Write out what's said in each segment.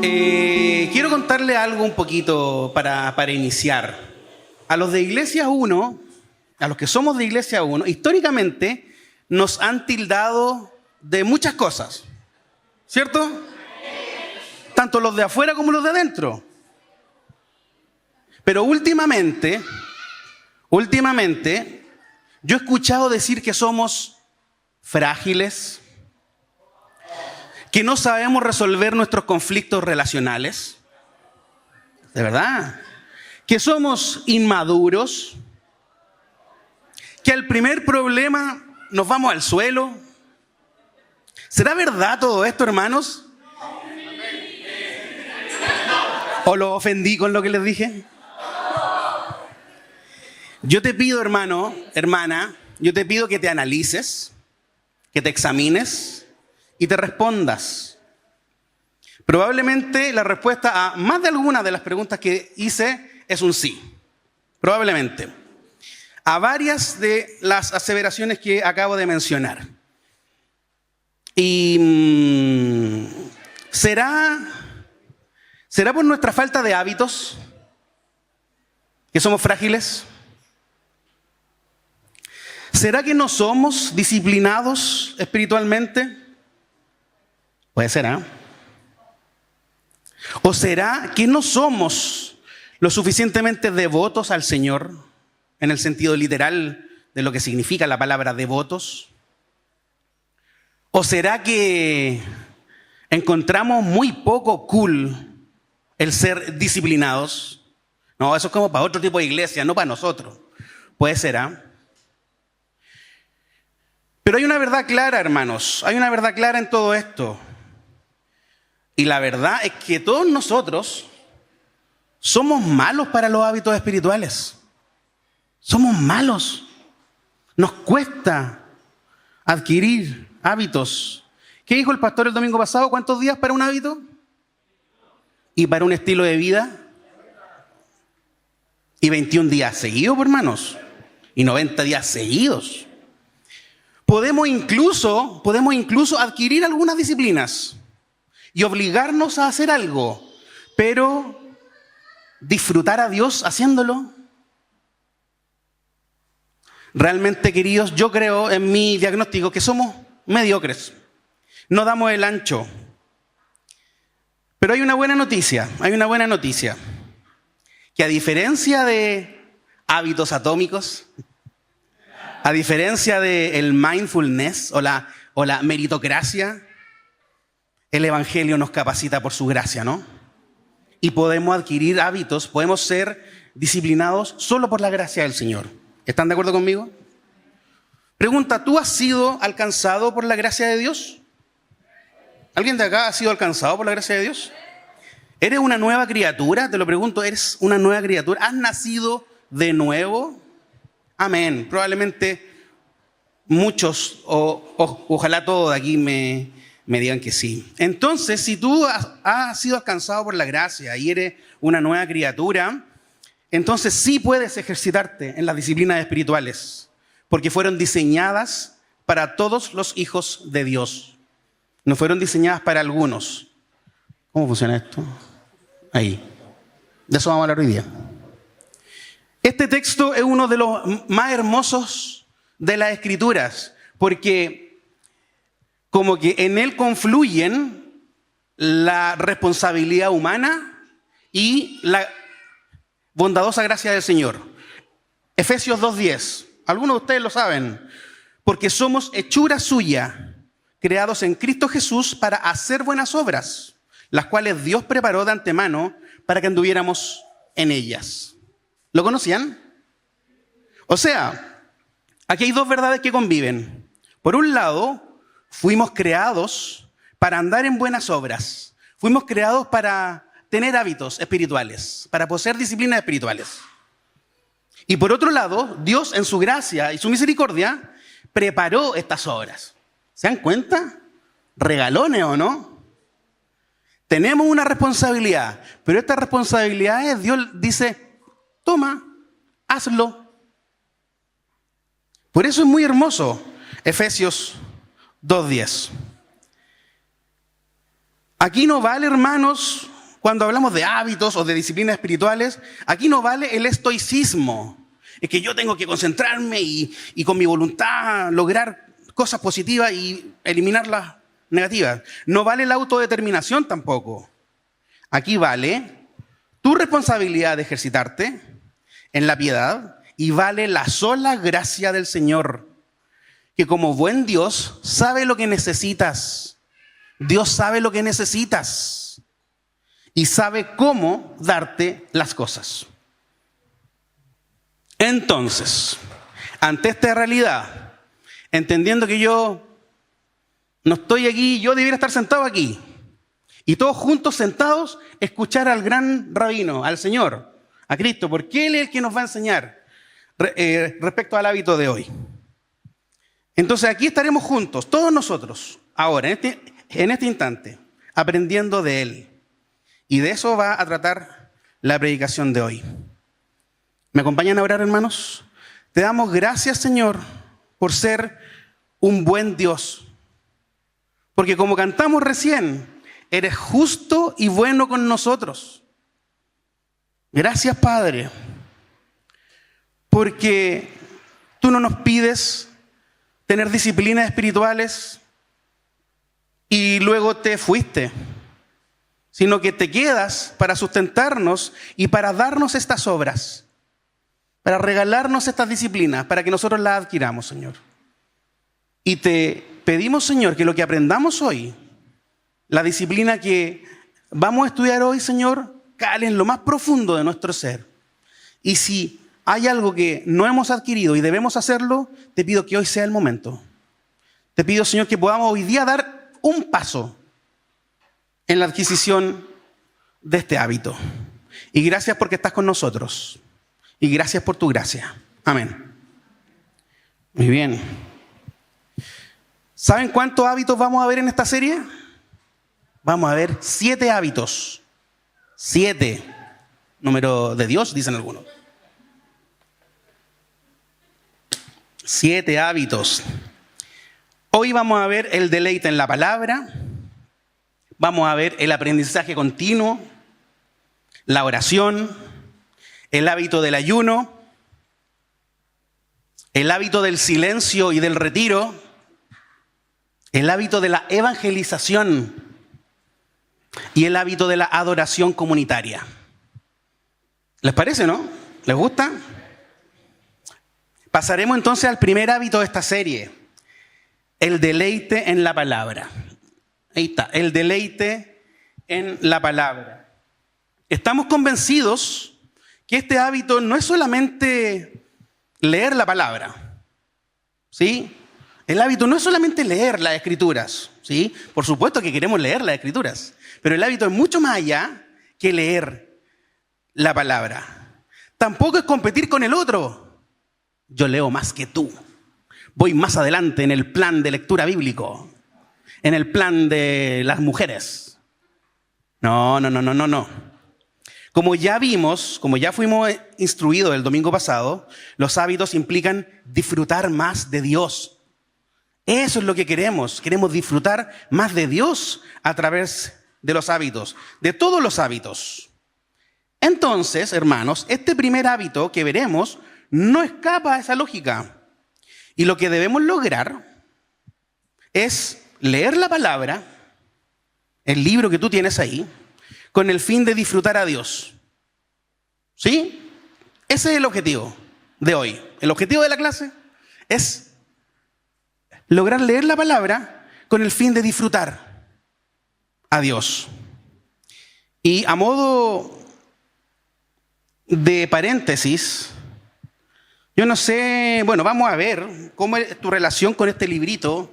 Quiero contarle algo un poquito para iniciar. A los de Iglesia 1, a los que somos de Iglesia 1, históricamente nos han tildado de muchas cosas, ¿cierto? Tanto los de afuera como los de adentro. Pero últimamente, yo he escuchado decir que somos frágiles, que no sabemos resolver nuestros conflictos relacionales, de verdad, que somos inmaduros, que al primer problema nos vamos al suelo. ¿Será verdad todo esto, hermanos? ¿O los ofendí con lo que les dije? Yo te pido, hermano, hermana, yo te pido que te analices, que te examines y te respondas. Probablemente la respuesta a más de alguna de las preguntas que hice es un sí. Probablemente. A varias de las aseveraciones que acabo de mencionar. Y ¿será por nuestra falta de hábitos que somos frágiles? ¿Será que no somos disciplinados espiritualmente? Puede ser, ¿eh? ¿O será que no somos lo suficientemente devotos al Señor, en el sentido literal de lo que significa la palabra devotos? ¿O será que encontramos muy poco cool el ser disciplinados? No, eso es como para otro tipo de iglesia, no para nosotros. Puede ser, ¿ah? Pero hay una verdad clara, hermanos, hay una verdad clara en todo esto. Y la verdad es que todos nosotros somos malos para los hábitos espirituales. Somos malos. Nos cuesta adquirir hábitos. ¿Qué dijo el pastor el domingo pasado? ¿Cuántos días para un hábito? ¿Y para un estilo de vida? Y 21 días seguidos, hermanos. Y 90 días seguidos. Podemos incluso adquirir algunas disciplinas y obligarnos a hacer algo, pero disfrutar a Dios haciéndolo. Realmente, queridos, yo creo en mi diagnóstico que somos mediocres. No damos el ancho. Pero hay una buena noticia, que a diferencia de hábitos atómicos, a diferencia del mindfulness o la meritocracia, el Evangelio nos capacita por su gracia, ¿no? Y podemos adquirir hábitos, podemos ser disciplinados solo por la gracia del Señor. ¿Están de acuerdo conmigo? Pregunta, ¿tú has sido alcanzado por la gracia de Dios? ¿Alguien de acá ha sido alcanzado por la gracia de Dios? ¿Eres una nueva criatura? Te lo pregunto, ¿eres una nueva criatura? ¿Has nacido de nuevo? Amén. Probablemente muchos, ojalá todos de aquí me digan que sí. Entonces, si tú has sido alcanzado por la gracia y eres una nueva criatura, entonces sí puedes ejercitarte en las disciplinas espirituales, porque fueron diseñadas para todos los hijos de Dios. No fueron diseñadas para algunos. ¿Cómo funciona esto? Ahí. De eso vamos a hablar hoy día. Este texto es uno de los más hermosos de las Escrituras, porque como que en él confluyen la responsabilidad humana y la bondadosa gracia del Señor. Efesios 2:10, algunos de ustedes lo saben, porque somos hechura suya, creados en Cristo Jesús para hacer buenas obras, las cuales Dios preparó de antemano para que anduviéramos en ellas. ¿Lo conocían? O sea, aquí hay dos verdades que conviven. Por un lado, fuimos creados para andar en buenas obras. Fuimos creados para tener hábitos espirituales, para poseer disciplinas espirituales. Y por otro lado, Dios en su gracia y su misericordia preparó estas obras. ¿Se dan cuenta? Regalones, ¿o no? Tenemos una responsabilidad, pero esta responsabilidad es, Dios dice, toma, hazlo. Por eso es muy hermoso Efesios 2:10. Aquí no vale, hermanos, cuando hablamos de hábitos o de disciplinas espirituales, aquí no vale el estoicismo. Es que yo tengo que concentrarme y con mi voluntad lograr cosas positivas y eliminar las negativas. No vale la autodeterminación tampoco. Aquí vale tu responsabilidad de ejercitarte en la piedad y vale la sola gracia del Señor, que como buen Dios sabe lo que necesitas. Dios sabe lo que necesitas y sabe cómo darte las cosas. Entonces, ante esta realidad, entendiendo que yo no estoy aquí, yo debiera estar sentado aquí, y todos juntos sentados, escuchar al gran rabino, al Señor, a Cristo, porque Él es el que nos va a enseñar respecto al hábito de hoy. Entonces aquí estaremos juntos, todos nosotros, ahora, en este instante, aprendiendo de Él. Y de eso va a tratar la predicación de hoy. ¿Me acompañan a orar, hermanos? Te damos gracias, Señor, por ser un buen Dios. Porque como cantamos recién, eres justo y bueno con nosotros. Gracias, Padre, porque tú no nos pides tener disciplinas espirituales y luego te fuiste, sino que te quedas para sustentarnos y para darnos estas obras, para regalarnos estas disciplinas, para que nosotros las adquiramos, Señor. Y te pedimos, Señor, que lo que aprendamos hoy, la disciplina que vamos a estudiar hoy, Señor, cale en lo más profundo de nuestro ser. Y si hay algo que no hemos adquirido y debemos hacerlo, te pido que hoy sea el momento. Te pido, Señor, que podamos hoy día dar un paso en la adquisición de este hábito. Y gracias porque estás con nosotros. Y gracias por tu gracia. Amén. Muy bien. ¿Saben cuántos hábitos vamos a ver en esta serie? Vamos a ver 7 hábitos. 7. Número de Dios, dicen algunos. 7 hábitos. Hoy vamos a ver el deleite en la palabra. Vamos a ver el aprendizaje continuo, la oración, el hábito del ayuno, el hábito del silencio y del retiro, el hábito de la evangelización y el hábito de la adoración comunitaria. ¿Les parece, no? ¿Les gusta? Pasaremos entonces al primer hábito de esta serie, el deleite en la palabra. Ahí está, el deleite en la palabra. Estamos convencidos que este hábito no es solamente leer la palabra, ¿sí? El hábito no es solamente leer las Escrituras, ¿sí? Por supuesto que queremos leer las Escrituras, pero el hábito es mucho más allá que leer la palabra. Tampoco es competir con el otro. Yo leo más que tú. Voy más adelante en el plan de lectura bíblico, en el plan de las mujeres. No. Como ya vimos, como ya fuimos instruidos el domingo pasado, los hábitos implican disfrutar más de Dios. Eso es lo que queremos. Queremos disfrutar más de Dios a través de los hábitos, de todos los hábitos. Entonces, hermanos, este primer hábito que veremos no escapa a esa lógica. Y lo que debemos lograr es leer la palabra, el libro que tú tienes ahí, con el fin de disfrutar a Dios. ¿Sí? Ese es el objetivo de hoy. El objetivo de la clase es lograr leer la palabra con el fin de disfrutar a Dios. Y a modo de paréntesis, yo no sé, bueno, vamos a ver cómo es tu relación con este librito,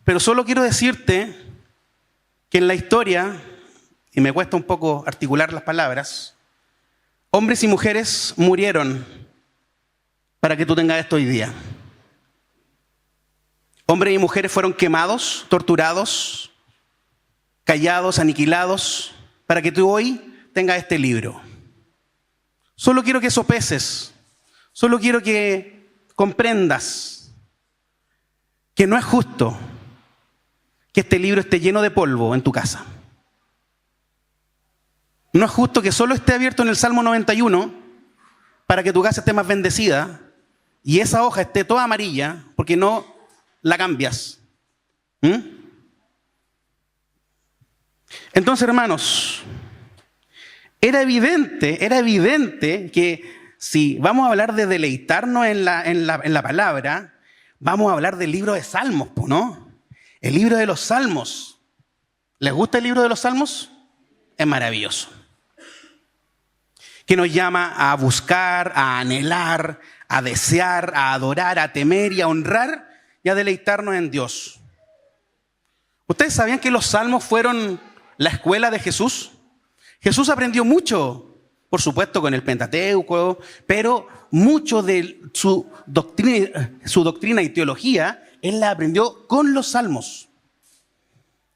pero solo quiero decirte que en la historia, y me cuesta un poco articular las palabras, hombres y mujeres murieron para que tú tengas esto hoy día. Hombres y mujeres fueron quemados, torturados, callados, aniquilados, para que tú hoy tengas este libro. Solo quiero que sopeses, solo quiero que comprendas que no es justo que este libro esté lleno de polvo en tu casa. No es justo que solo esté abierto en el Salmo 91 para que tu casa esté más bendecida y esa hoja esté toda amarilla porque no la cambias. Entonces, hermanos, era evidente que si vamos a hablar de deleitarnos en la palabra, vamos a hablar del libro de Salmos, ¿no? El libro de los Salmos. ¿Les gusta el libro de los Salmos? Es maravilloso. Que nos llama a buscar, a anhelar, a desear, a adorar, a temer y a honrar y a deleitarnos en Dios. ¿Ustedes sabían que los Salmos fueron la escuela de Jesús? Jesús aprendió mucho, por supuesto con el Pentateuco, pero mucho de su doctrina y teología, Él la aprendió con los Salmos.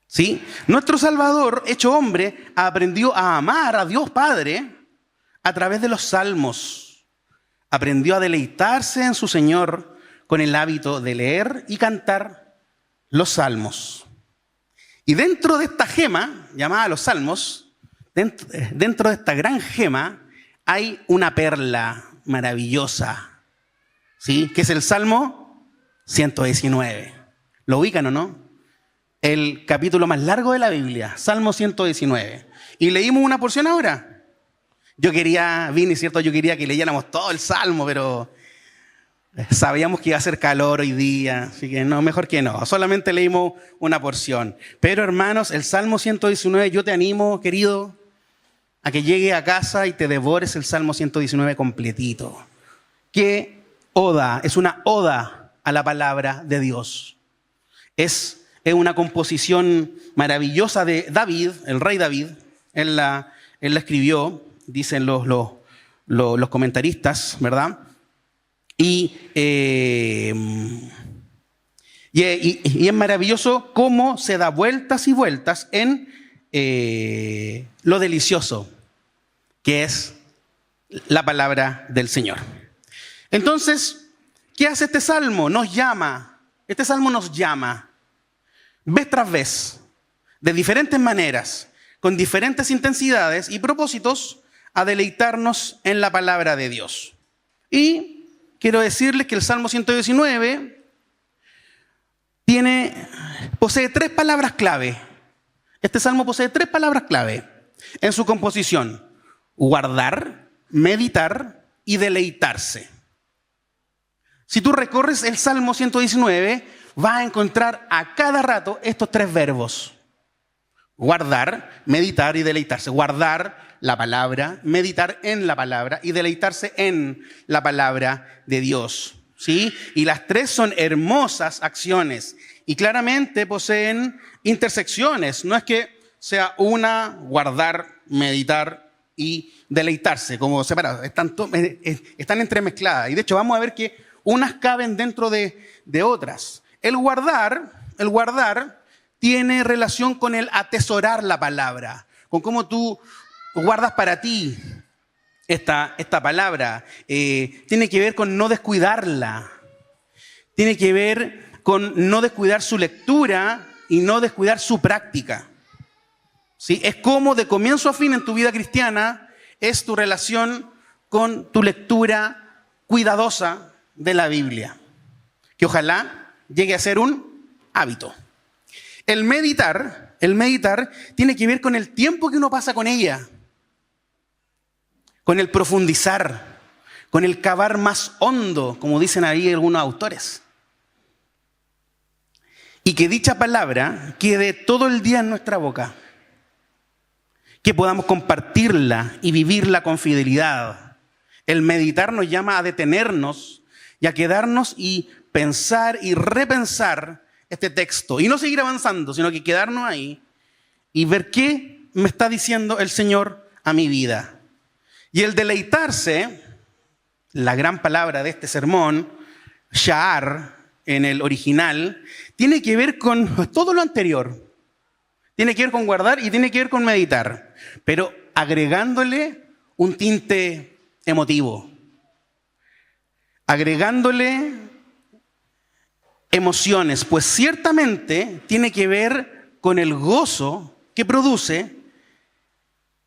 ¿Sí? Nuestro Salvador, hecho hombre, aprendió a amar a Dios Padre a través de los Salmos. Aprendió a deleitarse en su Señor con el hábito de leer y cantar los Salmos. Y dentro de esta gema, llamada los Salmos, dentro de esta gran gema, hay una perla maravillosa, ¿sí? Que es el Salmo 119. ¿Lo ubican o no? El capítulo más largo de la Biblia, Salmo 119. Y leímos una porción ahora. Yo quería que leyéramos todo el Salmo, pero sabíamos que iba a hacer calor hoy día, así que no, mejor que no. Solamente leímos una porción. Pero hermanos, el Salmo 119, yo te animo, querido, a que llegue a casa y te devores el Salmo 119 completito. ¿Qué oda? Es una oda a la palabra de Dios. Es una composición maravillosa de David, el rey David. Él la escribió, dicen los comentaristas, ¿verdad? Y es maravilloso cómo se da vueltas y vueltas en lo delicioso que es la palabra del Señor. Entonces, ¿qué hace este salmo? Este salmo nos llama, vez tras vez, de diferentes maneras, con diferentes intensidades y propósitos, a deleitarnos en la palabra de Dios. Y quiero decirles que el Salmo 119 posee 3 palabras clave. Este salmo posee 3 palabras clave en su composición: guardar, meditar y deleitarse. Si tú recorres el Salmo 119, vas a encontrar a cada rato estos 3 verbos: guardar, meditar y deleitarse. Guardar la palabra, meditar en la palabra y deleitarse en la palabra de Dios. ¿Sí? Y las 3 son hermosas acciones y claramente poseen intersecciones. No es que sea una, guardar, meditar y deleitarse, como separados. Están entremezcladas. Y de hecho vamos a ver que unas caben dentro de otras. El guardar tiene relación con el atesorar la palabra, con cómo tú guardas para ti esta palabra. Tiene que ver con no descuidarla. Tiene que ver con no descuidar su lectura y no descuidar su práctica. ¿Sí? Es como de comienzo a fin en tu vida cristiana es tu relación con tu lectura cuidadosa de la Biblia, que ojalá llegue a ser un hábito. El meditar tiene que ver con el tiempo que uno pasa con ella, con el profundizar, con el cavar más hondo, como dicen ahí algunos autores. Y que dicha palabra quede todo el día en nuestra boca, que podamos compartirla y vivirla con fidelidad. El meditar nos llama a detenernos y a quedarnos y pensar y repensar este texto. Y no seguir avanzando, sino que quedarnos ahí y ver qué me está diciendo el Señor a mi vida. Y el deleitarse, la gran palabra de este sermón, sha'ar en el original, tiene que ver con todo lo anterior. Tiene que ver con guardar y tiene que ver con meditar, pero agregándole un tinte emotivo, agregándole emociones, pues ciertamente tiene que ver con el gozo que produce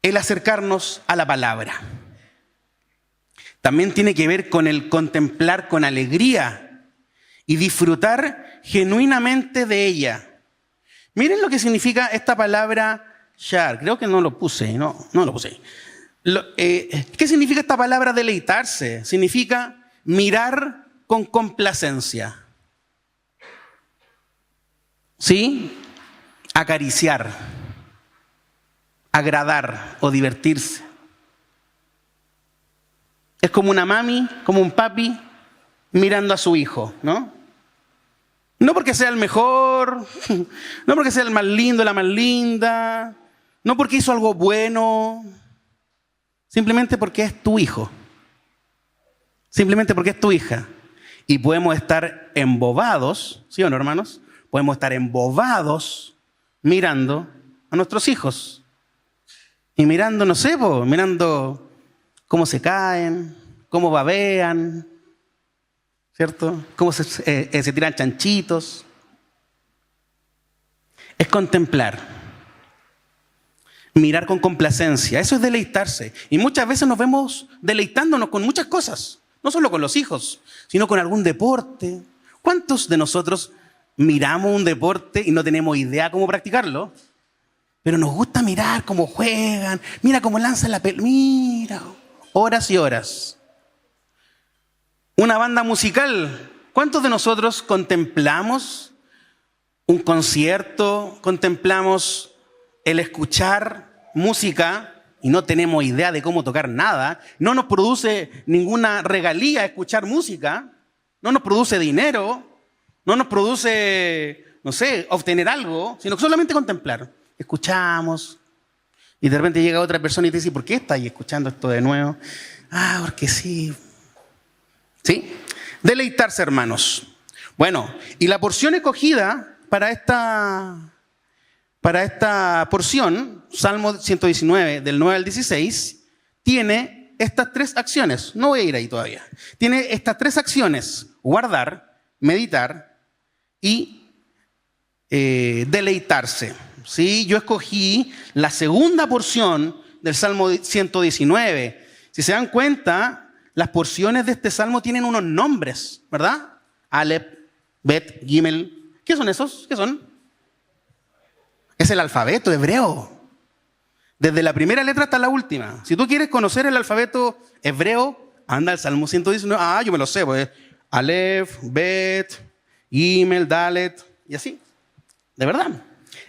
el acercarnos a la palabra. También tiene que ver con el contemplar con alegría y disfrutar genuinamente de ella. Miren lo que significa esta palabra shar. Creo que no lo puse, no lo puse. ¿Qué significa esta palabra deleitarse? Significa mirar con complacencia. ¿Sí? Acariciar, agradar o divertirse. Es como una mami, como un papi mirando a su hijo, ¿no? No porque sea el mejor, no porque sea el más lindo, la más linda, no porque hizo algo bueno, simplemente porque es tu hijo, simplemente porque es tu hija. Y podemos estar embobados, ¿sí o no, hermanos? Podemos estar embobados mirando a nuestros hijos. Y mirando, no sé, mirando cómo se caen, cómo babean, ¿cierto? Cómo se tiran chanchitos. Es contemplar. Mirar con complacencia. Eso es deleitarse. Y muchas veces nos vemos deleitándonos con muchas cosas. No solo con los hijos, sino con algún deporte. ¿Cuántos de nosotros miramos un deporte y no tenemos idea cómo practicarlo? Pero nos gusta mirar cómo juegan. Mira cómo lanzan la pelota. Mira, horas y horas. Una banda musical. ¿Cuántos de nosotros contemplamos un concierto? Contemplamos el escuchar música y no tenemos idea de cómo tocar nada. No nos produce ninguna regalía escuchar música. No nos produce dinero. No nos produce, no sé, obtener algo, sino solamente contemplar. Escuchamos y de repente llega otra persona y te dice, ¿por qué estás escuchando esto de nuevo? Ah, porque sí. ¿Sí? Deleitarse, hermanos. Bueno, y la porción escogida para esta porción, Salmo 119, del 9 al 16, tiene estas tres acciones. No voy a ir ahí todavía. Tiene estas tres acciones: guardar, meditar y deleitarse. ¿Sí? Yo escogí la segunda porción del Salmo 119. Si se dan cuenta, las porciones de este salmo tienen unos nombres, ¿verdad? Aleph, Bet, Gimel. ¿Qué son esos? ¿Qué son? Es el alfabeto hebreo. Desde la primera letra hasta la última. Si tú quieres conocer el alfabeto hebreo, anda al Salmo 119. Ah, yo me lo sé, pues. Aleph, Bet, Gimel, Dalet y así. De verdad.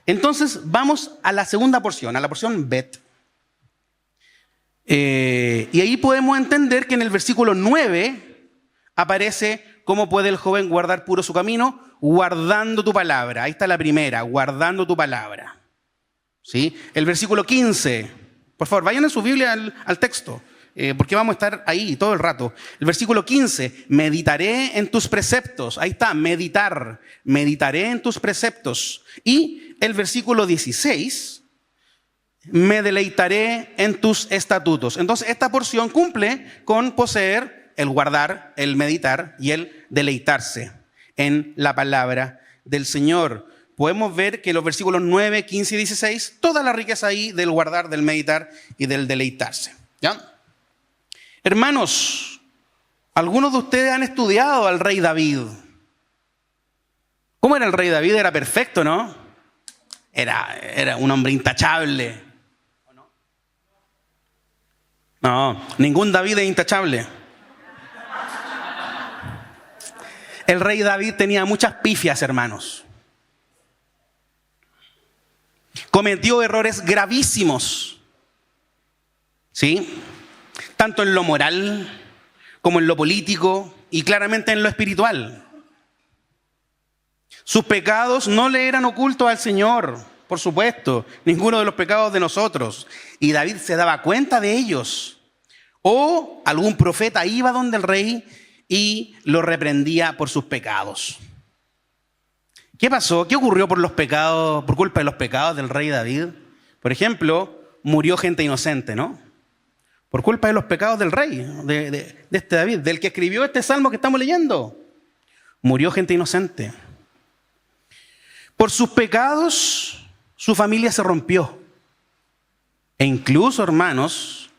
Entonces vamos a la segunda porción, a la porción Bet. Y ahí podemos entender que en el versículo 9 aparece cómo puede el joven guardar puro su camino, guardando tu palabra. Ahí está la primera, guardando tu palabra. ¿Sí? El versículo 15, por favor, vayan en su Biblia al texto, porque vamos a estar ahí todo el rato. El versículo 15, meditaré en tus preceptos. Ahí está, meditar, meditaré en tus preceptos. Y el versículo 16, me deleitaré en tus estatutos. Entonces, esta porción cumple con poseer el guardar, el meditar y el deleitarse en la palabra del Señor. Podemos ver que los versículos 9, 15 y 16, toda la riqueza ahí del guardar, del meditar y del deleitarse. ¿Ya? Hermanos, algunos de ustedes han estudiado al rey David. ¿Cómo era el rey David? Era perfecto, ¿no? Era un hombre intachable. No, ningún David es intachable. El rey David tenía muchas pifias, hermanos. Cometió errores gravísimos. ¿Sí? Tanto en lo moral como en lo político y claramente en lo espiritual. Sus pecados no le eran ocultos al Señor, por supuesto, ninguno de los pecados de nosotros. Y David se daba cuenta de ellos. O algún profeta iba donde el rey y lo reprendía por sus pecados. ¿Qué pasó? ¿Qué ocurrió por los pecados, por culpa de los pecados del rey David? Por ejemplo, murió gente inocente, ¿no? Por culpa de los pecados del rey, de este David, del que escribió este salmo que estamos leyendo. Murió gente inocente. Por sus pecados, su familia se rompió. E incluso, hermanos,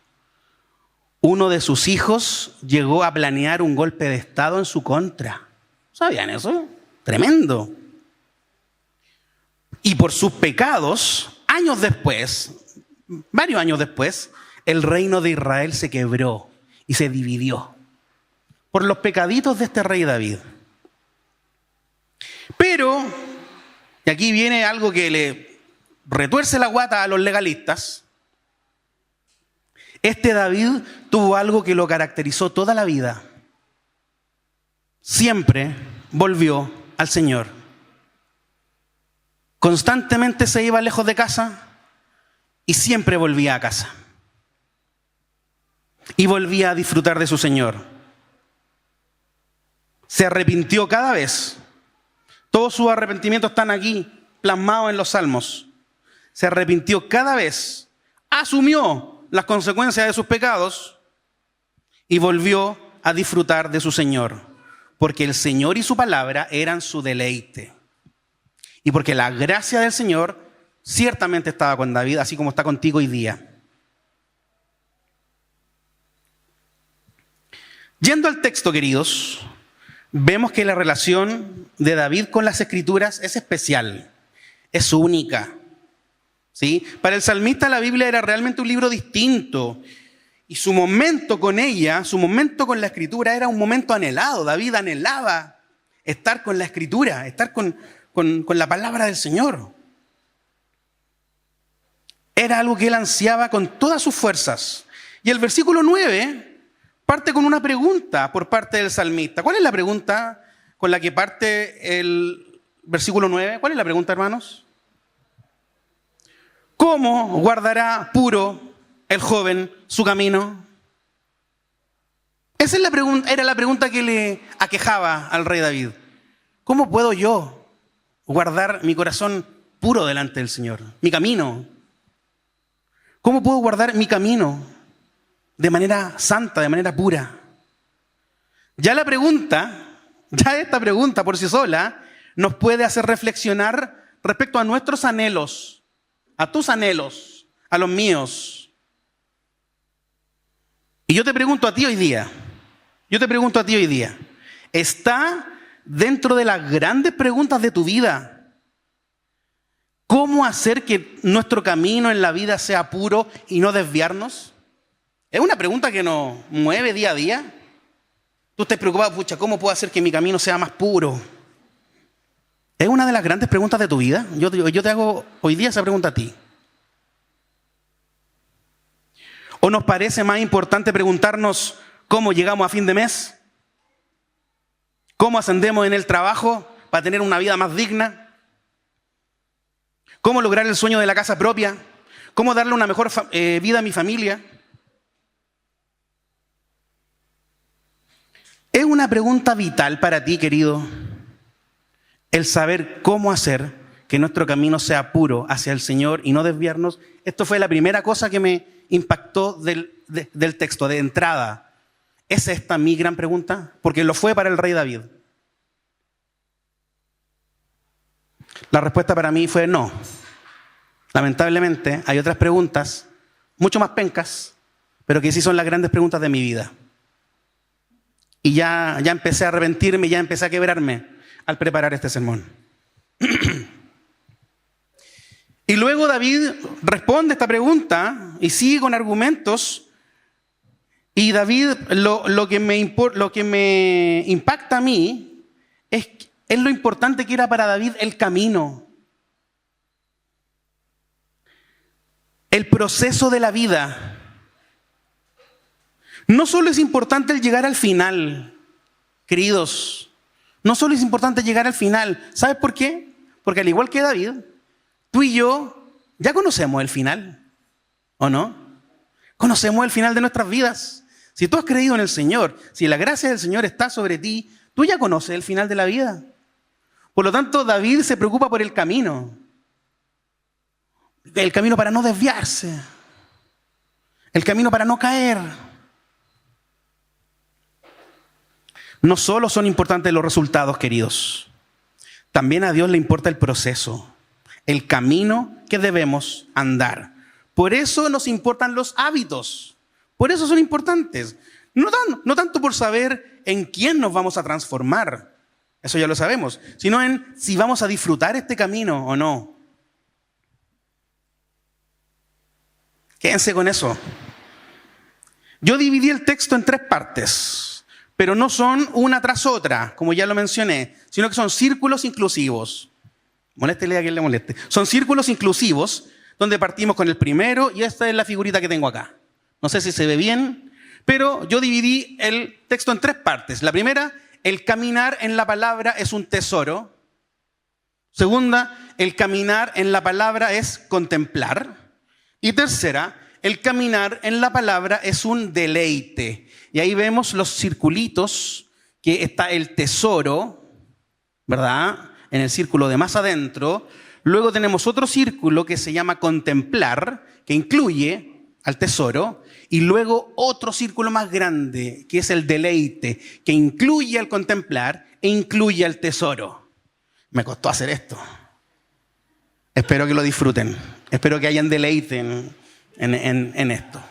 uno de sus hijos llegó a planear un golpe de estado en su contra. ¿Sabían eso? Tremendo. Y por sus pecados, años después, varios años después, el reino de Israel se quebró y se dividió por los pecaditos de este rey David. Pero, y aquí viene algo que le retuerce la guata a los legalistas, este David tuvo algo que lo caracterizó toda la vida. Siempre volvió al Señor. Constantemente se iba lejos de casa y siempre volvía a casa. Y volvía a disfrutar de su Señor. Se arrepintió cada vez. Todos sus arrepentimientos están aquí, plasmados en los salmos. Se arrepintió cada vez, asumió las consecuencias de sus pecados y volvió a disfrutar de su Señor. Porque el Señor y su palabra eran su deleite. Y porque la gracia del Señor ciertamente estaba con David, así como está contigo hoy día. Yendo al texto, queridos, vemos que la relación de David con las Escrituras es especial, es única. ¿Sí? Para el salmista la Biblia era realmente un libro distinto. Y su momento con ella, su momento con la Escritura era un momento anhelado. David anhelaba estar con la Escritura, estar con la palabra del Señor. Era algo que él ansiaba con todas sus fuerzas. Y el versículo 9 parte con una pregunta por parte del salmista. ¿Cuál es la pregunta con la que parte el versículo 9? ¿Cuál es la pregunta, hermanos? ¿Cómo guardará puro el joven su camino? Esa es era la pregunta que le aquejaba al rey David. ¿Cómo puedo yo guardar mi corazón puro delante del Señor? Mi camino. ¿Cómo puedo guardar mi camino de manera santa, de manera pura? Ya esta pregunta por sí sola nos puede hacer reflexionar respecto a nuestros anhelos, a tus anhelos, a los míos. Y yo te pregunto a ti hoy día, ¿está dentro de las grandes preguntas de tu vida cómo hacer que nuestro camino en la vida sea puro y no desviarnos? Es una pregunta que nos mueve día a día. Tú estás preocupado, pucha, ¿cómo puedo hacer que mi camino sea más puro? Es una de las grandes preguntas de tu vida. Yo te hago hoy día esa pregunta a ti. ¿O nos parece más importante preguntarnos cómo llegamos a fin de mes? ¿Cómo ascendemos en el trabajo para tener una vida más digna? ¿Cómo lograr el sueño de la casa propia? ¿Cómo darle una mejor vida a mi familia? Es una pregunta vital para ti, querido, el saber cómo hacer que nuestro camino sea puro hacia el Señor y no desviarnos. Esto fue la primera cosa que me impactó del texto, de entrada. ¿Es esta mi gran pregunta? Porque lo fue para el rey David. La respuesta para mí fue no. Lamentablemente hay otras preguntas, mucho más pencas, pero que sí son las grandes preguntas de mi vida. Y ya empecé a arrepentirme, ya empecé a quebrarme al preparar este sermón. Y luego David responde esta pregunta y sigue con argumentos. Y David, lo que me impacta a mí es lo importante que era para David el camino. El proceso de la vida. No solo es importante el llegar al final, queridos. No solo es importante llegar al final. ¿Sabes por qué? Porque al igual que David, tú y yo ya conocemos el final, ¿o no? Conocemos el final de nuestras vidas. Si tú has creído en el Señor, si la gracia del Señor está sobre ti, tú ya conoces el final de la vida. Por lo tanto, David se preocupa por el camino. El camino para no desviarse. El camino para no caer. No solo son importantes los resultados, queridos. También a Dios le importa el proceso, el camino que debemos andar. Por eso nos importan los hábitos. Por eso son importantes. No tanto por saber en quién nos vamos a transformar, eso ya lo sabemos, sino en si vamos a disfrutar este camino o no. Quédense con eso. Yo dividí el texto en 3 partes, pero no son una tras otra, como ya lo mencioné, sino que son círculos inclusivos. Moléstele a quien le moleste. Son círculos inclusivos donde partimos con el primero y esta es la figurita que tengo acá. No sé si se ve bien, pero yo dividí el texto en 3 partes. La primera, el caminar en la palabra es un tesoro. Segunda, el caminar en la palabra es contemplar. Y tercera, el caminar en la palabra es un deleite. Y ahí vemos los circulitos, que está el tesoro, ¿verdad? En el círculo de más adentro. Luego tenemos otro círculo que se llama contemplar, que incluye al tesoro. Y luego otro círculo más grande, que es el deleite, que incluye al contemplar e incluye al tesoro. Me costó hacer esto. Espero que lo disfruten. Espero que hayan deleite en esto.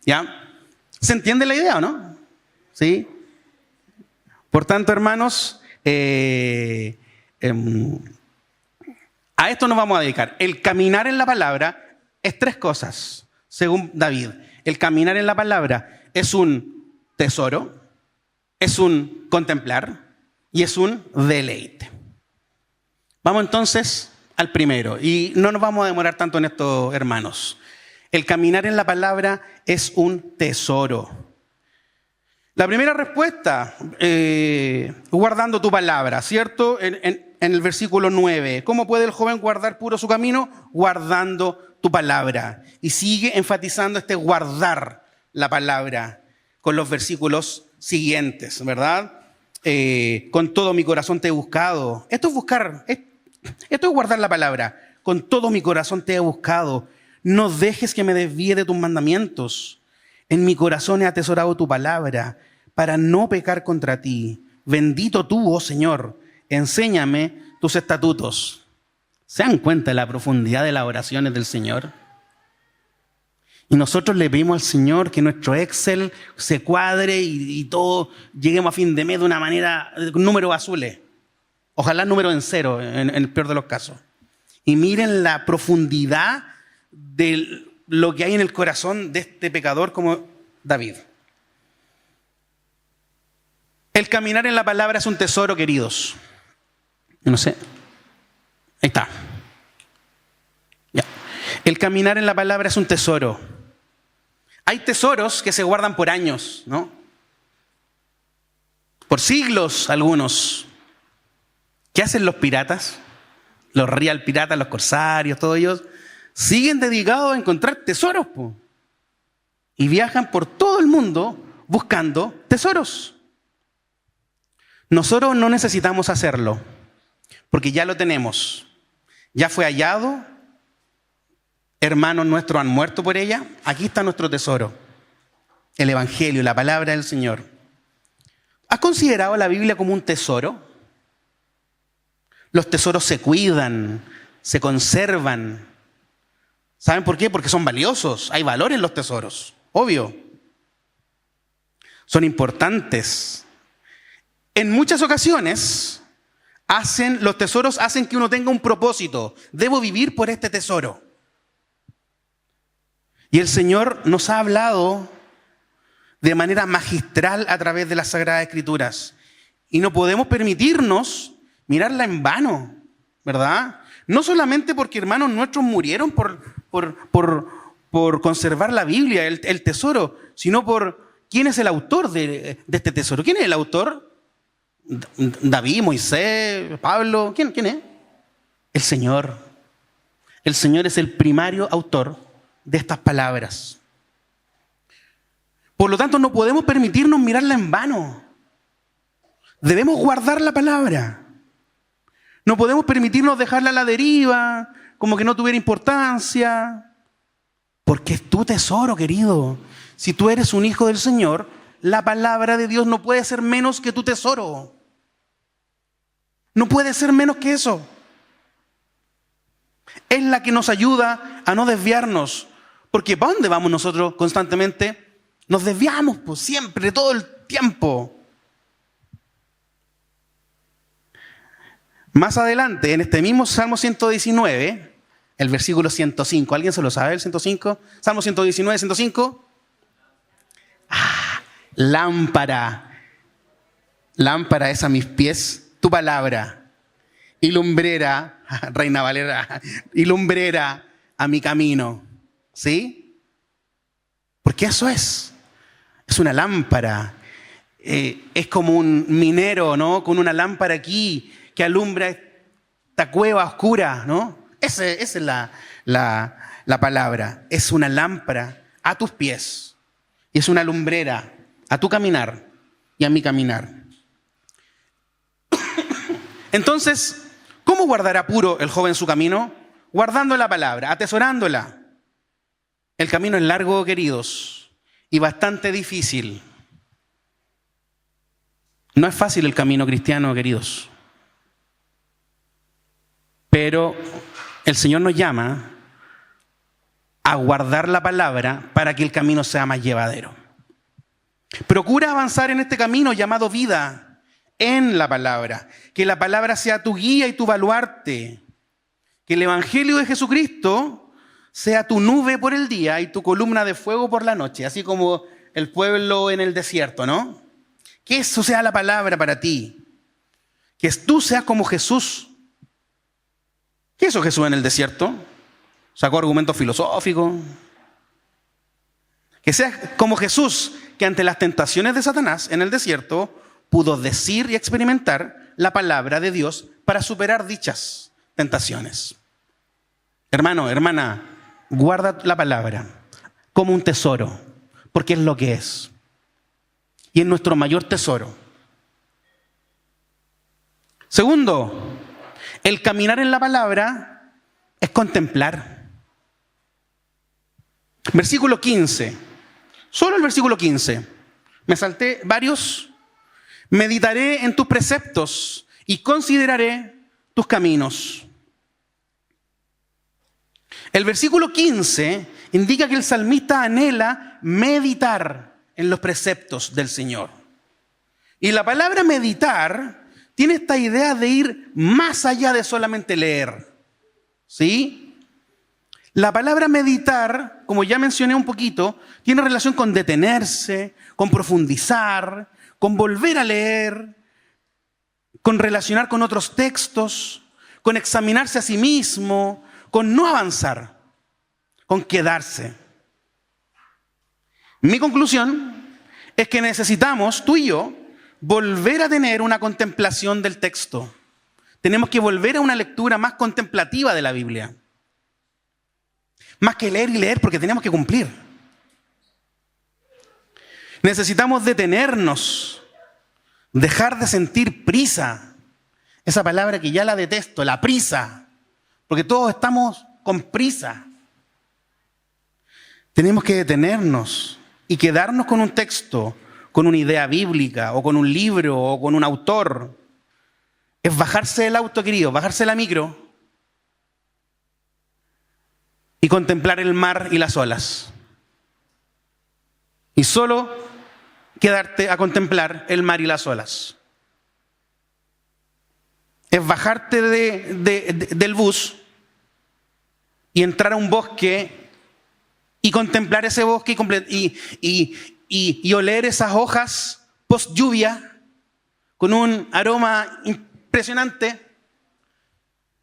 ¿Ya? ¿Se entiende la idea o no? ¿Sí? Por tanto, hermanos, a esto nos vamos a dedicar. El caminar en la palabra es 3 cosas, según David. El caminar en la palabra es un tesoro, es un contemplar y es un deleite. Vamos entonces al primero, y no nos vamos a demorar tanto en esto, hermanos. El caminar en la palabra es un tesoro. La primera respuesta, guardando tu palabra, ¿cierto? En el versículo 9. ¿Cómo puede el joven guardar puro su camino? Guardando tu palabra. Y sigue enfatizando este guardar la palabra con los versículos siguientes, ¿verdad? Con todo mi corazón te he buscado. Esto es buscar, esto es guardar la palabra. Con todo mi corazón te he buscado. No dejes que me desvíe de tus mandamientos. En mi corazón he atesorado tu palabra para no pecar contra ti. Bendito tú, oh Señor, enséñame tus estatutos. ¿Se dan cuenta de la profundidad de las oraciones del Señor? Y nosotros le pedimos al Señor que nuestro Excel se cuadre y todo lleguemos a fin de mes de una manera, con números azules. Ojalá números en 0, en el peor de los casos. Y miren la profundidad de lo que hay en el corazón de este pecador como David. El caminar en la palabra es un tesoro, queridos. Yo no sé. Ahí está. Ya. El caminar en la palabra es un tesoro. Hay tesoros que se guardan por años, ¿no? Por siglos algunos. ¿Qué hacen los piratas? Los real piratas, los corsarios, todos ellos siguen dedicados a encontrar tesoros, po. Y viajan por todo el mundo buscando tesoros. Nosotros no necesitamos hacerlo, porque ya lo tenemos. Ya fue hallado, hermanos nuestros han muerto por ella. Aquí está nuestro tesoro, el Evangelio, la palabra del Señor. ¿Has considerado la Biblia como un tesoro? Los tesoros se cuidan, se conservan. ¿Saben por qué? Porque son valiosos. Hay valor en los tesoros, obvio. Son importantes. En muchas ocasiones, los tesoros hacen que uno tenga un propósito. Debo vivir por este tesoro. Y el Señor nos ha hablado de manera magistral a través de las Sagradas Escrituras. Y no podemos permitirnos mirarla en vano, ¿verdad? No solamente porque hermanos nuestros murieron por conservar la Biblia, el tesoro, sino por quién es el autor de este tesoro. ¿Quién es el autor? David, Moisés, Pablo. ¿Quién es? El Señor. El Señor es el primario autor de estas palabras. Por lo tanto, no podemos permitirnos mirarla en vano. Debemos guardar la palabra. No podemos permitirnos dejarla a la deriva, como que no tuviera importancia, porque es tu tesoro, querido. Si tú eres un hijo del Señor, la palabra de Dios no puede ser menos que tu tesoro. No puede ser menos que eso. Es la que nos ayuda a no desviarnos, Porque ¿para dónde vamos nosotros constantemente? Nos desviamos, pues, siempre, todo el tiempo. Más adelante, en este mismo Salmo 119, el versículo 105. ¿Alguien se lo sabe, el 105? Salmo 119, 105. Lámpara. Lámpara es a mis pies tu palabra. Y lumbrera, Reina Valera, y lumbrera a mi camino. ¿Sí? Porque eso es una lámpara. Es como un minero, ¿no? Con una lámpara aquí que alumbra esta cueva oscura, ¿no? Esa es la palabra. Es una lámpara a tus pies. Y es una lumbrera a tu caminar y a mi caminar. Entonces, ¿cómo guardará puro el joven su camino? Guardando la palabra, atesorándola. El camino es largo, queridos, y bastante difícil. No es fácil el camino cristiano, queridos. Pero el Señor nos llama a guardar la palabra para que el camino sea más llevadero. Procura avanzar en este camino llamado vida en la palabra. Que la palabra sea tu guía y tu baluarte. Que el Evangelio de Jesucristo sea tu nube por el día y tu columna de fuego por la noche. Así como el pueblo en el desierto, ¿no? Que eso sea la palabra para ti. Que tú seas como Jesús. ¿Qué hizo Jesús en el desierto? ¿Sacó argumentos filosóficos? Que seas como Jesús, que ante las tentaciones de Satanás en el desierto pudo decir y experimentar la palabra de Dios para superar dichas tentaciones. Hermano, hermana, guarda la palabra como un tesoro, porque es lo que es. Y es nuestro mayor tesoro. Segundo, el caminar en la palabra es contemplar. Versículo 15. Solo el versículo 15. Me salté varios. Meditaré en tus preceptos y consideraré tus caminos. El versículo 15 indica que el salmista anhela meditar en los preceptos del Señor. Y la palabra meditar tiene esta idea de ir más allá de solamente leer. ¿Sí? La palabra meditar, como ya mencioné un poquito, tiene relación con detenerse, con profundizar, con volver a leer, con relacionar con otros textos, con examinarse a sí mismo, con no avanzar, con quedarse. Mi conclusión es que necesitamos, tú y yo, volver a tener una contemplación del texto. Tenemos que volver a una lectura más contemplativa de la Biblia. Más que leer y leer, porque tenemos que cumplir. Necesitamos detenernos, dejar de sentir prisa. Esa palabra que ya la detesto, la prisa. Porque todos estamos con prisa. Tenemos que detenernos y quedarnos con un texto, con una idea bíblica, o con un libro, o con un autor. Es bajarse del auto, querido, bajarse de la micro y contemplar el mar y las olas. Y solo quedarte a contemplar el mar y las olas. Es bajarte del bus y entrar a un bosque y contemplar ese bosque y oler esas hojas post lluvia con un aroma impresionante,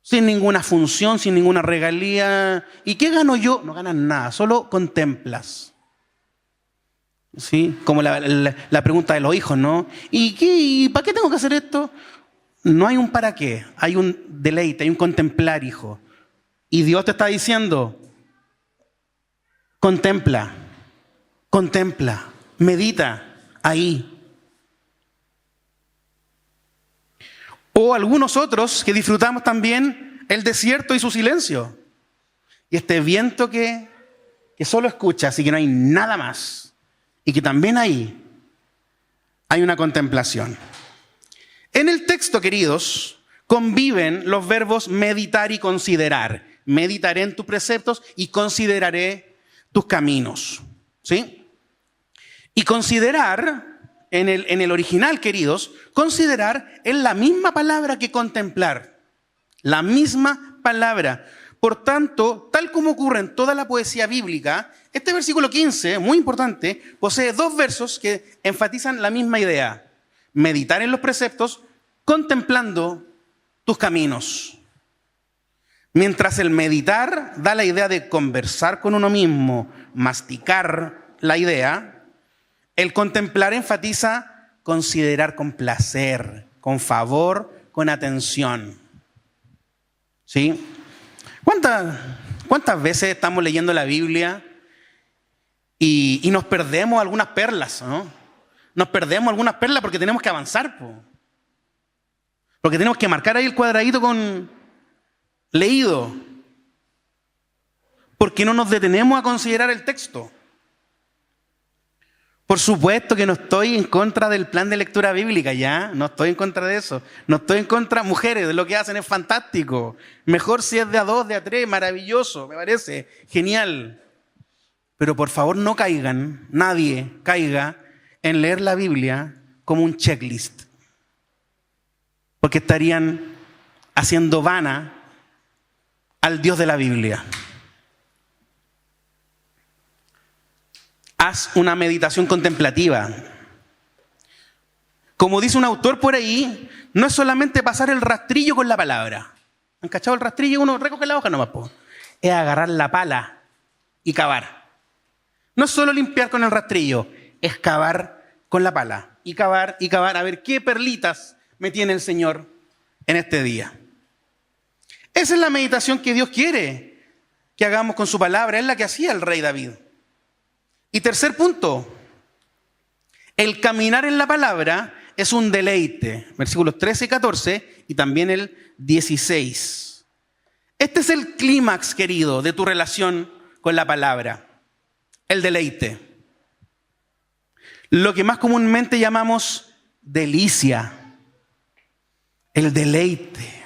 sin ninguna función, sin ninguna regalía. ¿Y qué gano yo? No ganas nada, solo contemplas. ¿Sí? Como la pregunta de los hijos, ¿no? ¿Y para qué tengo que hacer esto? No hay un para qué, hay un deleite, hay un contemplar, hijo. Y Dios te está diciendo, contempla, medita ahí. O algunos otros que disfrutamos también el desierto y su silencio. Y este viento que solo escuchas y que no hay nada más. Y que también ahí hay una contemplación. En el texto, queridos, conviven los verbos meditar y considerar. Meditaré en tus preceptos y consideraré tus caminos. ¿Sí? Y considerar, en el original, queridos, considerar es la misma palabra que contemplar. La misma palabra. Por tanto, tal como ocurre en toda la poesía bíblica, este versículo 15, muy importante, posee dos versos que enfatizan la misma idea. Meditar en los preceptos, contemplando tus caminos. Mientras el meditar da la idea de conversar con uno mismo, masticar la idea, el contemplar enfatiza considerar con placer, con favor, con atención. ¿Sí? ¿Cuántas veces estamos leyendo la Biblia y nos perdemos algunas perlas, ¿no? Nos perdemos algunas perlas porque tenemos que avanzar, porque tenemos que marcar ahí el cuadradito con leído, porque no nos detenemos a considerar el texto. Por supuesto que no estoy en contra del plan de lectura bíblica, ¿ya? No estoy en contra de eso. No estoy en contra, mujeres, de lo que hacen es fantástico. Mejor si es de a 2, de a 3, maravilloso, me parece, genial. Pero por favor no caigan, nadie caiga en leer la Biblia como un checklist. Porque estarían haciendo vana al Dios de la Biblia. Haz una meditación contemplativa. Como dice un autor por ahí, no es solamente pasar el rastrillo con la palabra. ¿Han cachado el rastrillo? Uno recoge la hoja nomás, es agarrar la pala y cavar. No es solo limpiar con el rastrillo, es cavar con la pala. Y cavar, a ver qué perlitas me tiene el Señor en este día. Esa es la meditación que Dios quiere que hagamos con su palabra. Es la que hacía el rey David. Y tercer punto, el caminar en la palabra es un deleite. Versículos 13 y 14 y también el 16. Este es el clímax, querido, de tu relación con la palabra. El deleite. Lo que más comúnmente llamamos delicia. El deleite.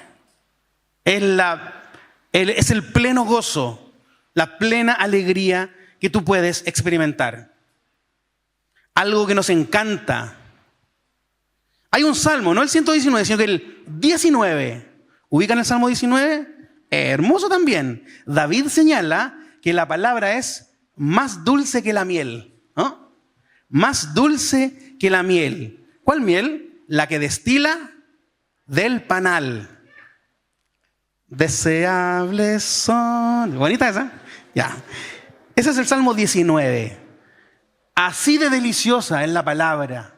Es el pleno gozo, la plena alegría que tú puedes experimentar. Algo que nos encanta. Hay un salmo, no el 119, sino que el 19. ¿Ubican el Salmo 19? Hermoso también. David señala que la palabra es más dulce que la miel, ¿no? Más dulce que la miel. ¿Cuál miel? La que destila del panal. Deseables son. ¿Bonita esa? Ya. Ese es el Salmo 19. Así de deliciosa es la palabra.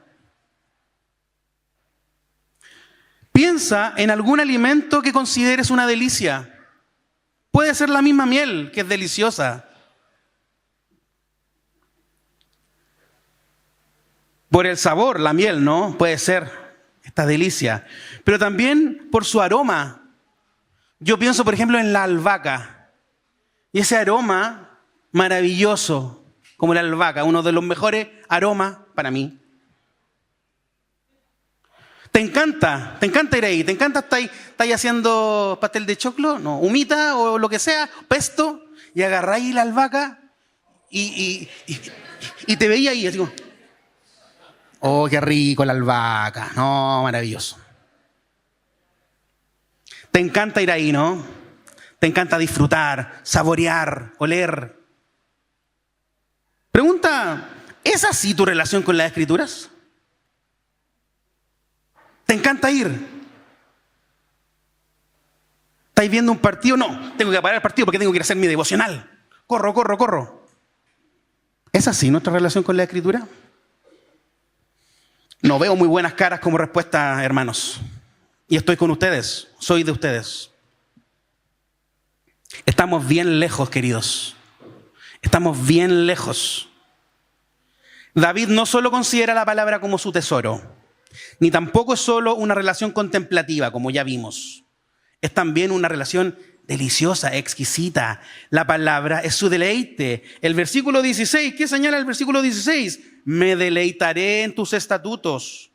Piensa en algún alimento que consideres una delicia. Puede ser la misma miel, que es deliciosa. Por el sabor, la miel, ¿no? Puede ser esta delicia. Pero también por su aroma. Yo pienso, por ejemplo, en la albahaca. Y ese aroma maravilloso, como la albahaca, uno de los mejores aromas para mí. ¿Te encanta ir ahí? ¿Te encanta estar ahí haciendo pastel de choclo? No, humita o lo que sea, pesto, y agarráis la albahaca y te veía ahí, así como, oh, qué rico la albahaca, no, maravilloso. Te encanta ir ahí, ¿no? Te encanta disfrutar, saborear, oler. Pregunta, ¿es así tu relación con las Escrituras? ¿Te encanta ir? ¿Estáis viendo un partido? No, tengo que parar el partido porque tengo que ir a hacer mi devocional. Corro. ¿Es así nuestra relación con la Escritura? No veo muy buenas caras como respuesta, hermanos. Y estoy con ustedes, soy de ustedes. Estamos bien lejos, queridos. Estamos bien lejos. David no solo considera la palabra como su tesoro, ni tampoco es solo una relación contemplativa, como ya vimos. Es también una relación deliciosa, exquisita. La palabra es su deleite. El versículo 16, ¿qué señala el versículo 16? Me deleitaré en tus estatutos.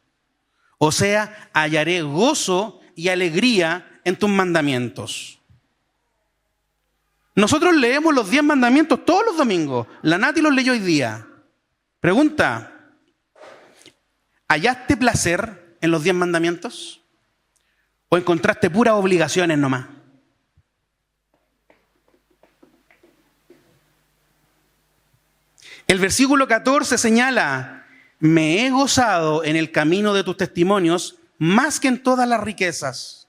O sea, hallaré gozo y alegría en tus mandamientos. Nosotros leemos los 10 mandamientos todos los domingos. La Nati los leyó hoy día. Pregunta, ¿hallaste placer en los 10 mandamientos? ¿O encontraste puras obligaciones nomás? El versículo 14 señala, me he gozado en el camino de tus testimonios más que en todas las riquezas.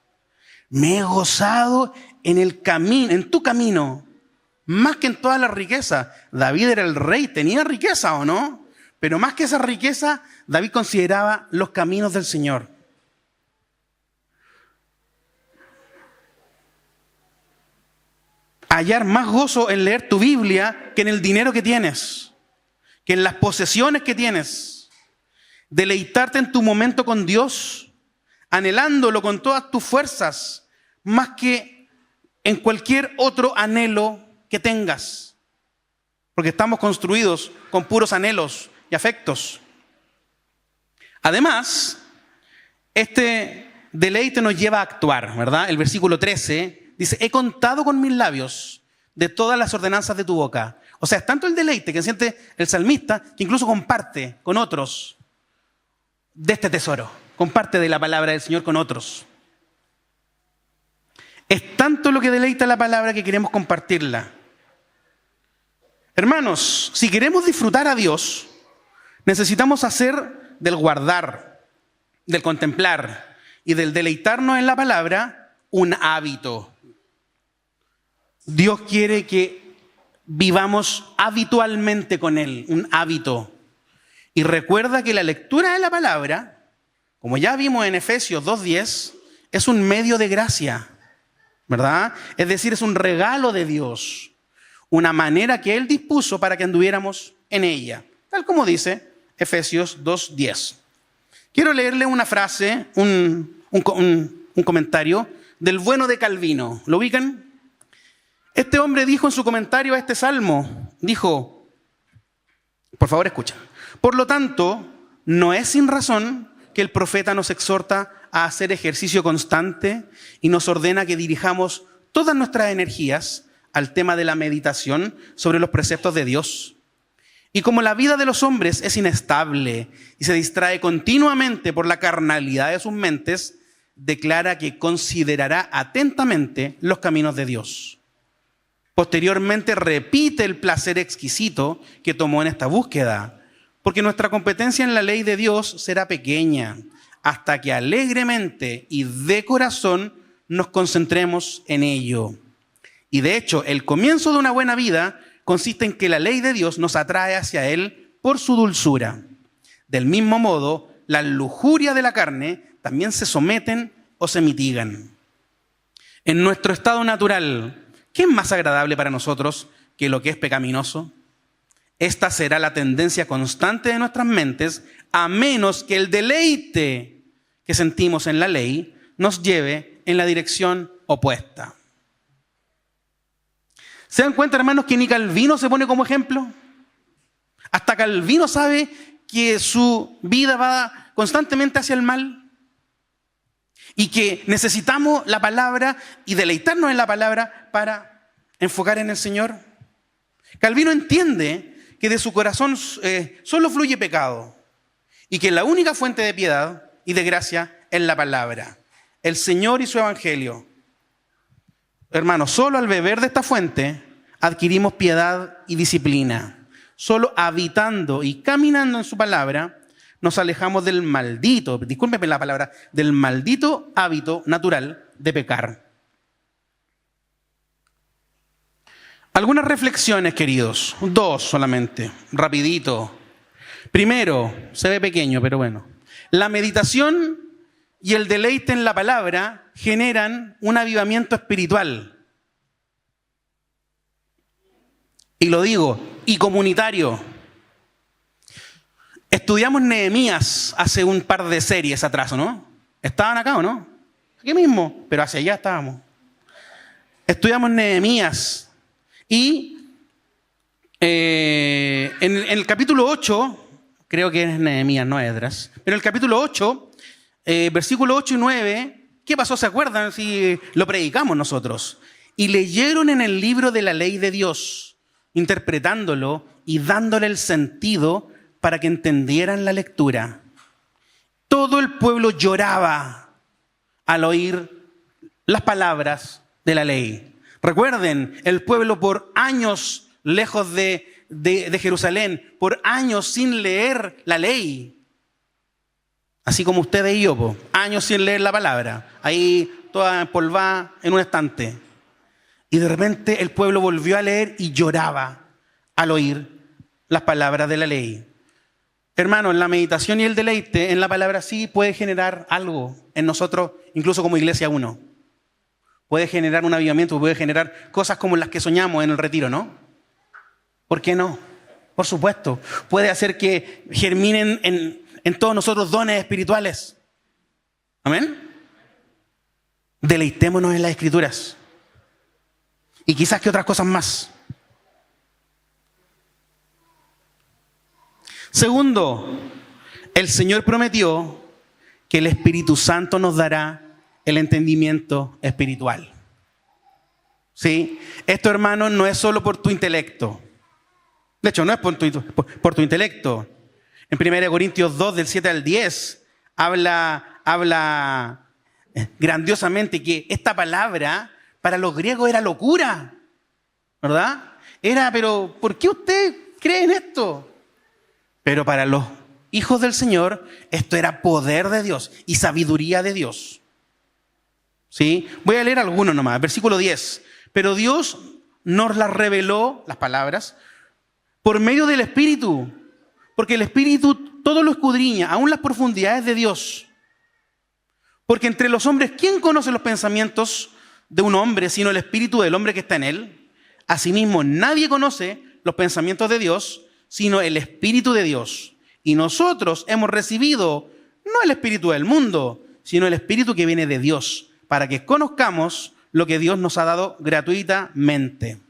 Me he gozado en tu camino, más que en todas las riquezas. David era el rey, tenía riqueza o no, pero más que esa riqueza, David consideraba los caminos del Señor. Hallar más gozo en leer tu Biblia que en el dinero que tienes, que en las posesiones que tienes. Deleitarte en tu momento con Dios, anhelándolo con todas tus fuerzas, más que en cualquier otro anhelo que tengas. Porque estamos construidos con puros anhelos y afectos. Además, este deleite nos lleva a actuar, ¿verdad? El versículo 13 dice, he contado con mis labios de todas las ordenanzas de tu boca. O sea, es tanto el deleite que siente el salmista que incluso comparte con otros de este tesoro. Comparte de la palabra del Señor con otros. Es tanto lo que deleita la palabra que queremos compartirla. Hermanos, si queremos disfrutar a Dios, necesitamos hacer del guardar, del contemplar y del deleitarnos en la palabra un hábito. Dios quiere que vivamos habitualmente con Él, un hábito. Y recuerda que la lectura de la palabra, como ya vimos en Efesios 2:10, es un medio de gracia, ¿verdad? Es decir, es un regalo de Dios, una manera que Él dispuso para que anduviéramos en ella, tal como dice Efesios 2:10. Quiero leerle una frase, un comentario del bueno de Calvino. ¿Lo ubican? Este hombre dijo en su comentario a este salmo, dijo, por favor escucha, por lo tanto, no es sin razón que el profeta nos exhorta a hacer ejercicio constante y nos ordena que dirijamos todas nuestras energías al tema de la meditación sobre los preceptos de Dios. Y como la vida de los hombres es inestable y se distrae continuamente por la carnalidad de sus mentes, declara que considerará atentamente los caminos de Dios. Posteriormente repite el placer exquisito que tomó en esta búsqueda, porque nuestra competencia en la ley de Dios será pequeña, hasta que alegremente y de corazón nos concentremos en ello. Y de hecho, el comienzo de una buena vida consiste en que la ley de Dios nos atrae hacia Él por su dulzura. Del mismo modo, las lujurias de la carne también se someten o se mitigan. En nuestro estado natural, ¿qué es más agradable para nosotros que lo que es pecaminoso? Esta será la tendencia constante de nuestras mentes, a menos que el deleite que sentimos en la ley nos lleve en la dirección opuesta. ¿Se dan cuenta, hermanos, que ni Calvino se pone como ejemplo? Hasta Calvino sabe que su vida va constantemente hacia el mal y que necesitamos la palabra y deleitarnos en la palabra para enfocar en el Señor. Calvino entiende que de su corazón solo fluye pecado y que la única fuente de piedad y de gracia es la palabra, el Señor y su evangelio. Hermanos, solo al beber de esta fuente adquirimos piedad y disciplina. Solo habitando y caminando en su palabra nos alejamos del maldito, discúlpeme la palabra, del maldito hábito natural de pecar. Algunas reflexiones, queridos, 2 solamente, rapidito. Primero, se ve pequeño, pero bueno. La meditación y el deleite en la palabra generan un avivamiento espiritual. Y lo digo, y comunitario. Estudiamos Nehemías hace un par de series atrás, ¿no? ¿Estaban acá o no? Aquí mismo, pero hacia allá estábamos. Estudiamos Nehemías y en el capítulo 8, creo que es Nehemías, no Esdras, pero en el capítulo 8, versículo 8 y 9, ¿qué pasó? ¿Se acuerdan? Si lo predicamos nosotros. y leyeron en el libro de la ley de Dios, interpretándolo y dándole el sentido para que entendieran la lectura. Todo el pueblo lloraba al oír las palabras de la ley. Recuerden, el pueblo por años lejos de Jerusalén, por años sin leer la ley. Así como ustedes y yo, años sin leer la palabra, ahí toda empolvada en un estante. Y de repente el pueblo volvió a leer y lloraba al oír las palabras de la ley. Hermanos, la meditación y el deleite en la palabra sí puede generar algo en nosotros, incluso como Iglesia 1. Puede generar un avivamiento, puede generar cosas como las que soñamos en el retiro, ¿no? ¿Por qué no? Por supuesto. Puede hacer que germinen en todos nosotros dones espirituales. ¿Amén? Deleitémonos en las Escrituras. Y quizás que otras cosas más. Segundo, el Señor prometió que el Espíritu Santo nos dará el entendimiento espiritual. ¿Sí? Esto, hermanos, no es solo por tu intelecto. De hecho, no es por tu intelecto. En 1 Corintios 2, del 7 al 10, habla grandiosamente que esta palabra para los griegos era locura, ¿verdad? Pero ¿por qué usted cree en esto? Pero para los hijos del Señor, esto era poder de Dios y sabiduría de Dios. ¿Sí? Voy a leer algunos nomás. Versículo 10. Pero Dios nos las reveló, las palabras, por medio del Espíritu. Porque el Espíritu todo lo escudriña, aún las profundidades de Dios. Porque entre los hombres, ¿quién conoce los pensamientos de un hombre sino el Espíritu del hombre que está en él? Asimismo, nadie conoce los pensamientos de Dios sino el Espíritu de Dios. Y nosotros hemos recibido no el espíritu del mundo, sino el Espíritu que viene de Dios, para que conozcamos lo que Dios nos ha dado gratuitamente.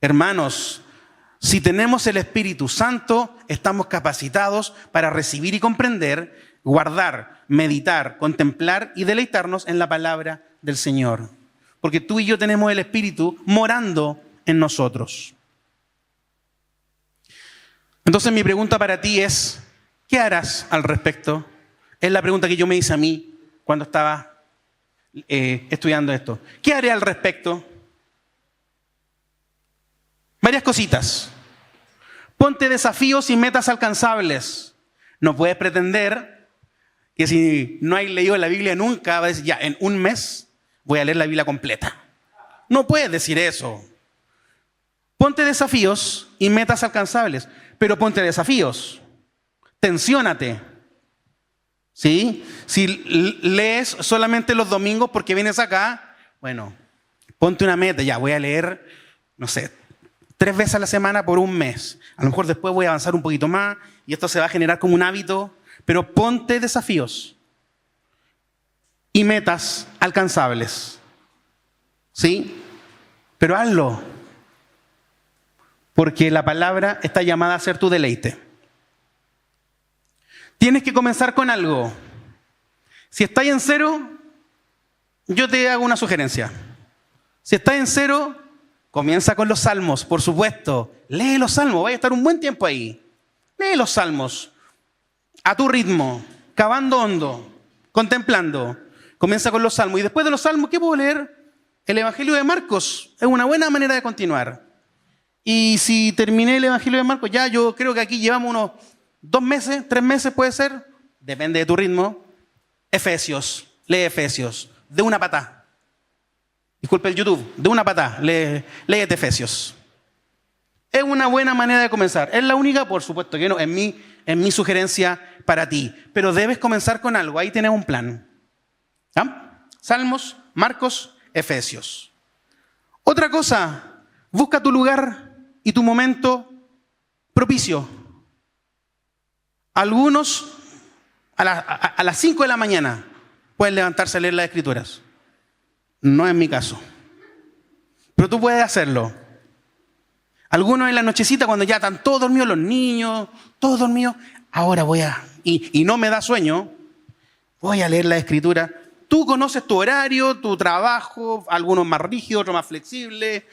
Hermanos, si tenemos el Espíritu Santo, estamos capacitados para recibir y comprender, guardar, meditar, contemplar y deleitarnos en la palabra del Señor. Porque tú y yo tenemos el Espíritu morando en nosotros. Entonces mi pregunta para ti es, ¿qué harás al respecto? Es la pregunta que yo me hice a mí cuando estaba estudiando esto. ¿Qué haré al respecto? Varias cositas. Ponte desafíos y metas alcanzables. No puedes pretender que si no has leído la Biblia nunca, vas a decir, ya, en un mes voy a leer la Biblia completa. No puedes decir eso. Ponte desafíos y metas alcanzables, pero ponte desafíos. Tensiónate. ¿Sí? Si lees solamente los domingos porque vienes acá, bueno, ponte una meta. Ya, voy a leer, no sé, 3 veces a la semana por un mes. A lo mejor después voy a avanzar un poquito más y esto se va a generar como un hábito, pero ponte desafíos y metas alcanzables. ¿Sí? Pero hazlo, porque la palabra está llamada a ser tu deleite. Tienes que comenzar con algo. Si estás en 0, yo te hago una sugerencia. Si estás en 0, comienza con los salmos, por supuesto. Lee los salmos, vaya a estar un buen tiempo ahí. Lee los salmos a tu ritmo, cavando hondo, contemplando. Comienza con los salmos. Y después de los salmos, ¿qué puedo leer? El Evangelio de Marcos. Es una buena manera de continuar. Y si terminé el Evangelio de Marcos, ya yo creo que aquí llevamos unos 2 meses, 3 meses puede ser. Depende de tu ritmo. Efesios. Lee Efesios. De una patada. Disculpe el YouTube. De una patada. Léete Efesios. Es una buena manera de comenzar. ¿Es la única? Por supuesto que no. Es mi sugerencia para ti. Pero debes comenzar con algo. Ahí tienes un plan. ¿Ah? Salmos, Marcos, Efesios. Otra cosa. Busca tu lugar y tu momento propicio. Algunos a las 5 de la mañana pueden levantarse a leer las Escrituras. No es mi caso. Pero tú puedes hacerlo. Algunos en la nochecita cuando ya están todos dormidos, los niños, todos dormidos. Ahora y no me da sueño, voy a leer la Escritura Tú conoces tu horario, tu trabajo, algunos más rígidos, otros más flexibles.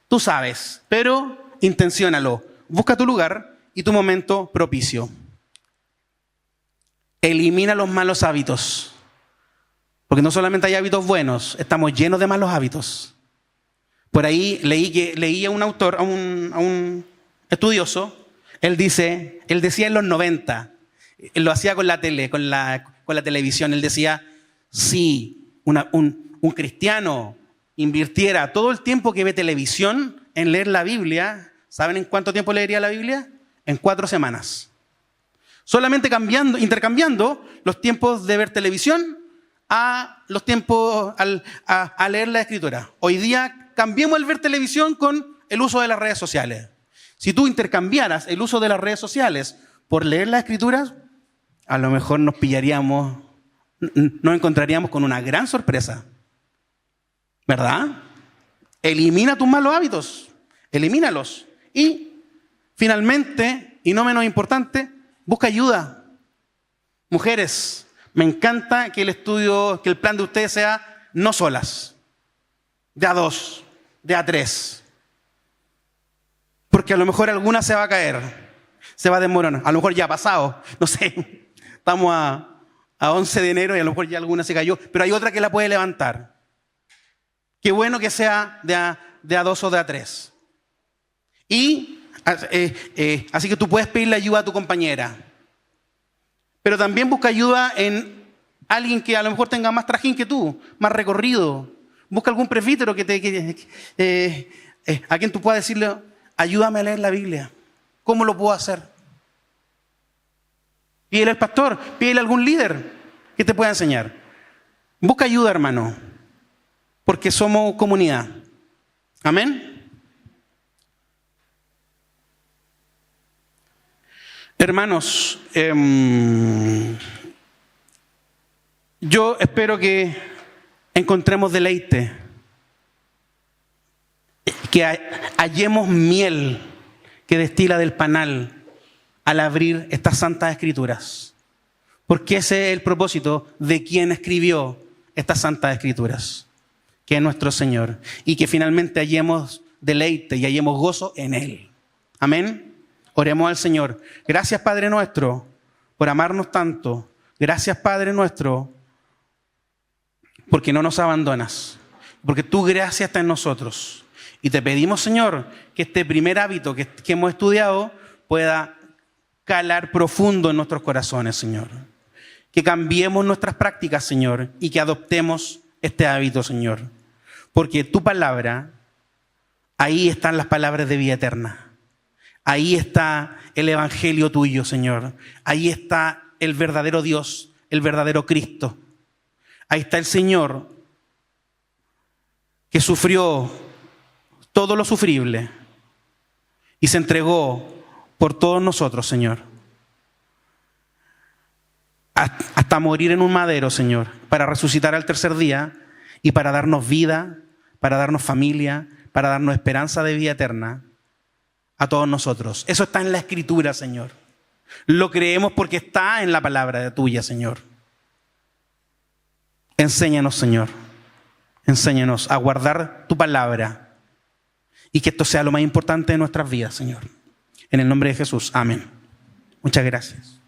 Tú sabes, pero intenciónalo. Busca tu lugar y tu momento propicio. Elimina los malos hábitos. Porque no solamente hay hábitos buenos, estamos llenos de malos hábitos. Por ahí leí a un autor, a un estudioso, él decía en los 90, él lo hacía con la tele, con la televisión, él decía, si un cristiano invirtiera todo el tiempo que ve televisión en leer la Biblia, ¿saben en cuánto tiempo leería la Biblia? En 4 semanas. Solamente intercambiando los tiempos de ver televisión a los tiempos a leer la Escritura. Hoy día cambiemos el ver televisión con el uso de las redes sociales. Si tú intercambiaras el uso de las redes sociales por leer las Escrituras, a lo mejor nos encontraríamos con una gran sorpresa. ¿Verdad? Elimina tus malos hábitos. Elimínalos. Y finalmente, y no menos importante, busca ayuda. Mujeres, me encanta que el plan de ustedes sea no solas, de a 2, de a 3. Porque a lo mejor alguna se va a caer, se va a desmoronar. A lo mejor ya ha pasado, no sé, estamos a 11 de enero y a lo mejor ya alguna se cayó, pero hay otra que la puede levantar. Qué bueno que sea de a 2 o de a 3. Y así que tú puedes pedirle ayuda a tu compañera. Pero también busca ayuda en alguien que a lo mejor tenga más trajín que tú, más recorrido. Busca algún presbítero a quien tú puedas decirle, ayúdame a leer la Biblia. ¿Cómo lo puedo hacer? Pídele al pastor, pídele a algún líder que te pueda enseñar. Busca ayuda, hermano, porque somos comunidad. Amén. Hermanos, yo espero que encontremos deleite, que hallemos miel que destila del panal al abrir estas santas escrituras, porque ese es el propósito de quien escribió estas santas escrituras, que es nuestro Señor, y que finalmente hallemos deleite y hallemos gozo en Él. Amén. Oremos al Señor. Gracias, Padre nuestro, por amarnos tanto. Gracias, Padre nuestro, porque no nos abandonas, porque tu gracia está en nosotros. Y te pedimos, Señor, que este primer hábito que hemos estudiado pueda calar profundo en nuestros corazones, Señor. Que cambiemos nuestras prácticas, Señor, y que adoptemos este hábito, Señor. Porque tu palabra, ahí están las palabras de vida eterna. Ahí está el evangelio tuyo, Señor. Ahí está el verdadero Dios, el verdadero Cristo. Ahí está el Señor que sufrió todo lo sufrible y se entregó por todos nosotros, Señor. Hasta morir en un madero, Señor, para resucitar al tercer día y para darnos vida, para darnos familia, para darnos esperanza de vida eterna a todos nosotros. Eso está en la Escritura, Señor. Lo creemos porque está en la palabra tuya, Señor. Enséñanos, Señor. Enséñanos a guardar tu palabra y que esto sea lo más importante de nuestras vidas, Señor. En el nombre de Jesús. Amén. Muchas gracias.